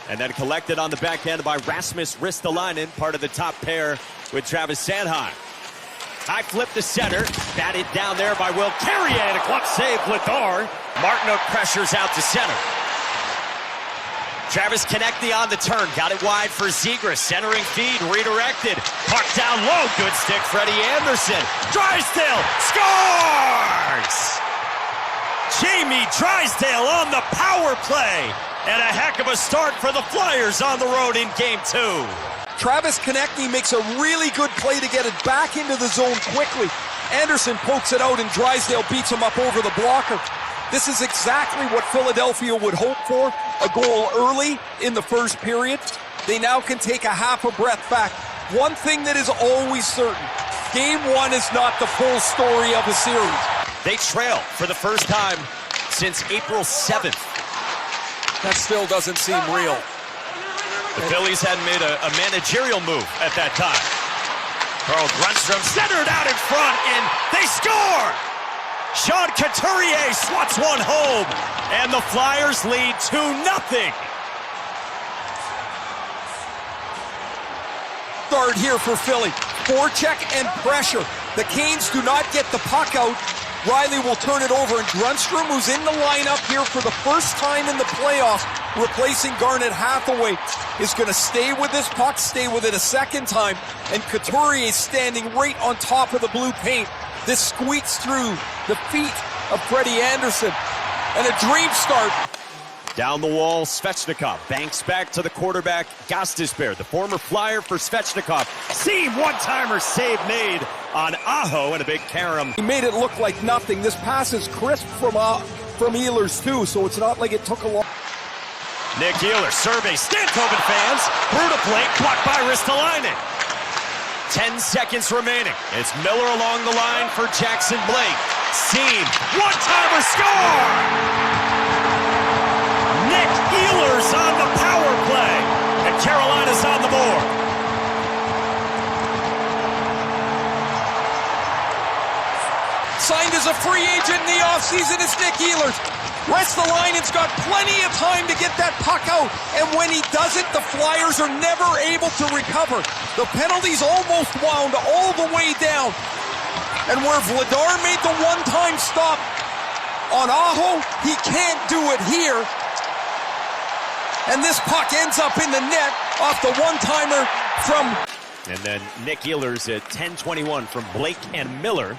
And then collected on the backhand by Rasmus Ristolainen, part of the top pair with Travis Sanheim. High flip to center, batted down there by Will Carrier, and a glove save, Vladar. Martinook pressures out to center. Travis Konecny on the turn, got it wide for Zegras, centering feed, redirected. Puck down low, good stick, Freddie Anderson. Drysdale scores! Jamie Drysdale on the power play. And a heck of a start for the Flyers on the road in Game 2. Travis Konecny makes a really good play to get it back into the zone quickly. Anderson pokes it out and Drysdale beats him up over the blocker. This is exactly what Philadelphia would hope for, a goal early in the first period. They now can take a half a breath back. One thing that is always certain, Game 1 is not the full story of a series. They trail for the first time since April 7th. That still doesn't seem real. The Phillies hadn't made a managerial move at that time. Carl Grundstrom centered out in front, and they score! Sean Couturier swats one home, and the Flyers lead 2-0. Start here for Philly. Forecheck and pressure. The Canes do not get the puck out. Riley will turn it over, and Grundstrom, who's in the lineup here for the first time in the playoffs, replacing Garnet Hathaway, is going to stay with this puck, stay with it a second time, and Couturier is standing right on top of the blue paint. This squeaks through the feet of Freddie Anderson, and a dream start. Down the wall, Svechnikov banks back to the quarterback, Gostisbehere, the former Flyer for Svechnikov. Seam one-timer save made on Aho and a big carom. He made it look like nothing. This pass is crisp from Ehlers too, so it's not like it took a long. Nick Ehlers surveys Stankoven fans. Brutal play, blocked by Ristolainen. 10 seconds remaining. It's Miller along the line for Jackson Blake. Seam, one-timer score! Nick Ehlers on the power play, and Carolina's on the board. Signed as a free agent in the offseason is Nick Ehlers. Ristolainen's got plenty of time to get that puck out, and when he does it, the Flyers are never able to recover. The penalty's almost wound all the way down, and where Vladar made the one-time stop on Aho, he can't do it here. And this puck ends up in the net off the one-timer from... And then Nick Ehlers at 10:21 from Blake and Miller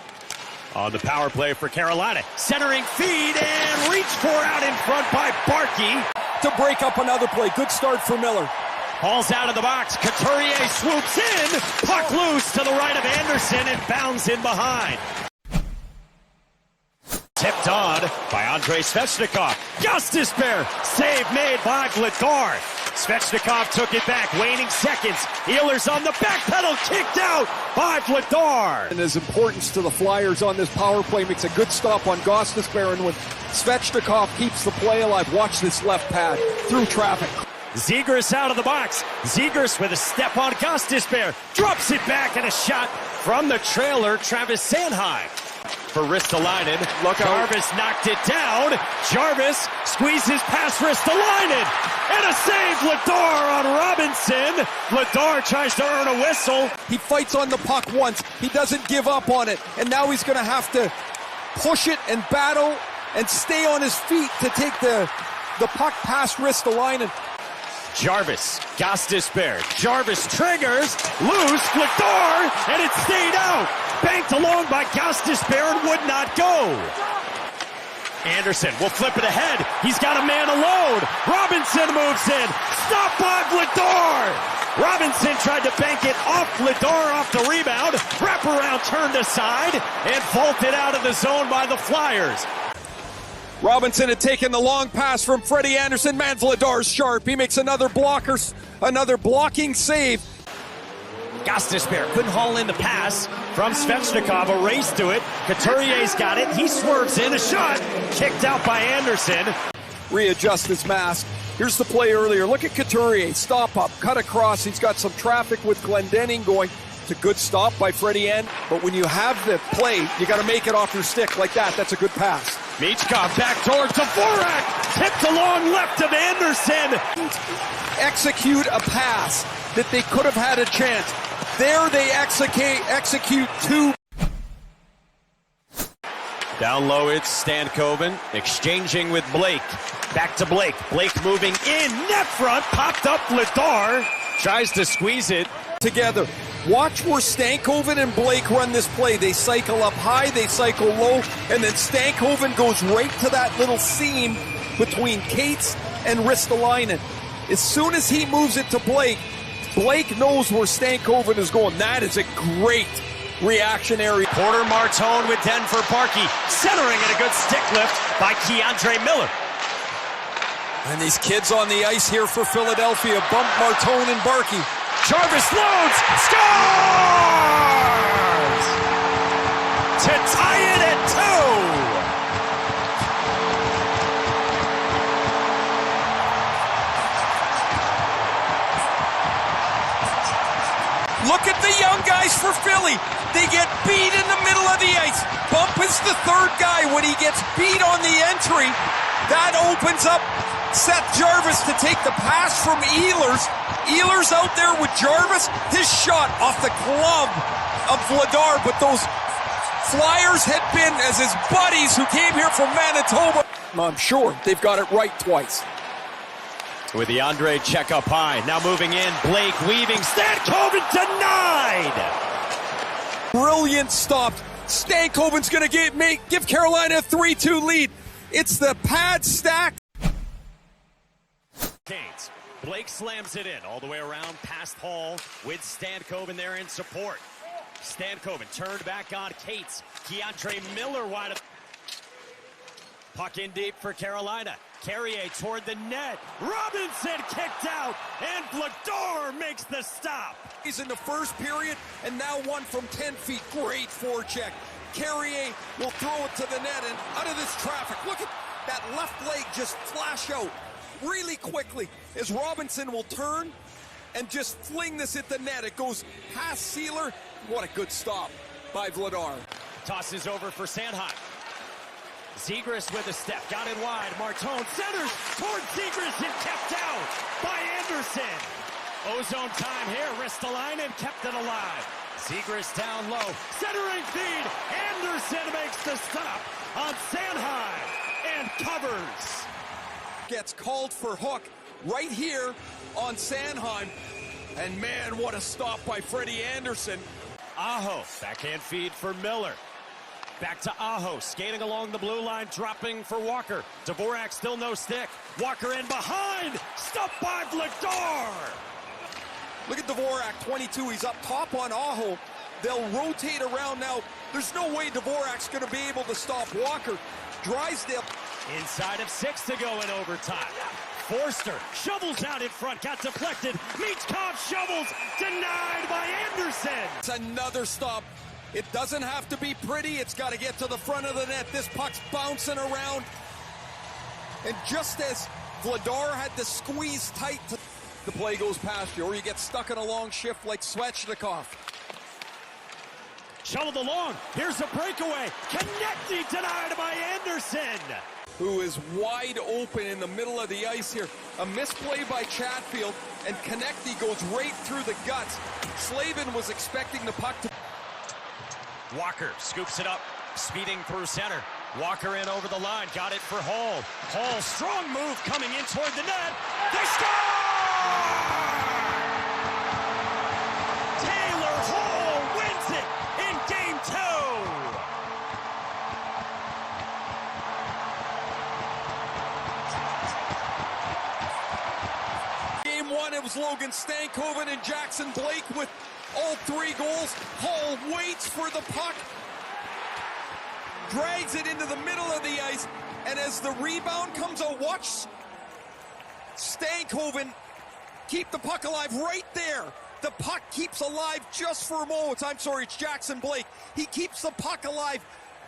on the power play for Carolina. Centering feed and reach for out in front by Barkey. To break up another play. Good start for Miller. Hauls out of the box. Couturier swoops in. Puck loose to the right of Anderson and bounds in behind. Tipped on by Andrei Svechnikov. Gostisbehere, save made by Vladar. Svechnikov took it back, waning seconds. Ehlers on the back pedal, kicked out by Vladar. And his importance to the Flyers on this power play makes a good stop on Gostisbehere, and when Svechnikov keeps the play alive, watch this left pad through traffic. Zegras out of the box. Zegras with a step on Gostisbehere. Drops it back and a shot from the trailer, Travis Sanheim. For Ristolainen, look out. Jarvis knocked it down. Jarvis squeezes past Ristolainen. And a save, Vladar on Robinson. Vladar tries to earn a whistle. He fights on the puck once. He doesn't give up on it. And now he's going to have to push it and battle and stay on his feet to take the puck past Ristolainen. Jarvis, Gostisbehere. Jarvis triggers, loose, Vladar, and it stayed out. Banked along by Gostisbehere and would not go. Anderson will flip it ahead. He's got a man alone. Robinson moves in. Stopped by Vladar. Robinson tried to bank it off Vladar off the rebound. Wraparound turned aside and vaulted out of the zone by the Flyers. Robinson had taken the long pass from Freddie Anderson. Man, Vladar's sharp. He makes another blocking save. Gostisbehere couldn't haul in the pass from Svechnikov. A race to it. Couturier's got it. He swerves in. A shot kicked out by Anderson. Readjust his mask. Here's the play earlier. Look at Couturier. Stop up. Cut across. He's got some traffic with Glendening going. It's a good stop by Freddie Anderson. But when you have the play, you got to make it off your stick like that. That's a good pass. Michkov backdoor to Dvorak, tipped along left of Anderson. Execute a pass that they could have had a chance. There they execute two. Down low, it's Stankoven, exchanging with Blake. Back to Blake. Blake moving in, net front, popped up Vladar. Tries to squeeze it. Together. Watch where Stankoven and Blake run this play. They cycle up high, they cycle low, and then Stankoven goes right to that little seam between Cates and Ristolainen. As soon as he moves it to Blake, Blake knows where Stankoven is going. That is a great reactionary. Porter Martone with Den for Barkey. Centering and a good stick lift by Keandre Miller. And these kids on the ice here for Philadelphia bump Martone and Barkey. Jarvis loads, scores! To tie it at 2. Look at the young guys for Philly. They get beat in the middle of the ice. Bump is the third guy. When he gets beat on the entry, that opens up Seth Jarvis to take the pass from Ehlers. Ehlers out there with Jarvis. His shot off the glove of Vladar, but those Flyers had been as his buddies who came here from Manitoba. I'm sure they've got it right twice. with the Andre check up high. Now moving in, Blake weaving. Stankoven denied! Brilliant stop. Stankoven's going to give Carolina a 3-2 lead. It's the pad stack. Canes. Blake slams it in all the way around past Hall with Stankoven there in support. Stankoven turned back on Cates. Keandre Miller wide up. Puck in deep for Carolina. Carrier toward the net. Robinson kicked out, and Vladar makes the stop. He's in the first period, and now one from 10 feet. Great forecheck. Carrier will throw it to the net, and out of this traffic, look at that left leg just flash out really quickly as Robinson will turn and just fling this at the net. It goes past Sealer. What a good stop by Vladar. Tosses over for Sanheim. Zegras with a step, got it wide. Martone centers toward Zegras and kept out by Anderson. Ozone time here. Ristolainen kept it alive. Zegras down low, centering feed. Anderson makes the stop on Sanheim and covers. Gets called for hook right here on Sanheim. And man, what a stop by Freddie Anderson. Aho, backhand feed for Miller. Back to Aho, skating along the blue line, dropping for Walker. Dvorak still no stick. Walker in behind, stopped by Vladar. Look at Dvorak, 22. He's up top on Aho. They'll rotate around now. There's no way Dvorak's going to be able to stop Walker. Drysdale. Inside of 6 to go in overtime. Forster shovels out in front, got deflected. Michkov shovels, denied by Anderson. It's another stop. It doesn't have to be pretty. It's got to get to the front of the net. This puck's bouncing around. And just as Vladar had to squeeze tight, the play goes past you, or you get stuck in a long shift like Svechnikov. Shoveled along. Here's a breakaway. Konecny denied by Anderson. Who is wide open in the middle of the ice here. A misplay by Chatfield, and Konecny goes right through the guts. Slavin was expecting the puck to... Walker scoops it up, speeding through center. Walker in over the line, got it for Hall. Hall, strong move coming in toward the net. They score! Taylor Hall wins it in Game 2. Game 1, it was Logan Stankoven and Jackson Blake with all 3 goals. Hall waits for the puck, drags it into the middle of the ice, and as the rebound comes out, watch Stankoven keep the puck alive right there. The puck keeps alive just for a moment. I'm sorry, it's Jackson Blake. He keeps the puck alive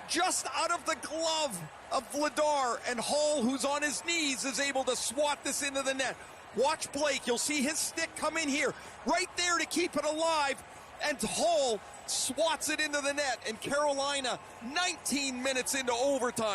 just out of the glove of Vladar, and Hall, who's on his knees, is able to swat this into the net. Watch Blake. You'll see his stick come in here, right there to keep it alive, and Hall swats it into the net, and Carolina 19 minutes into overtime.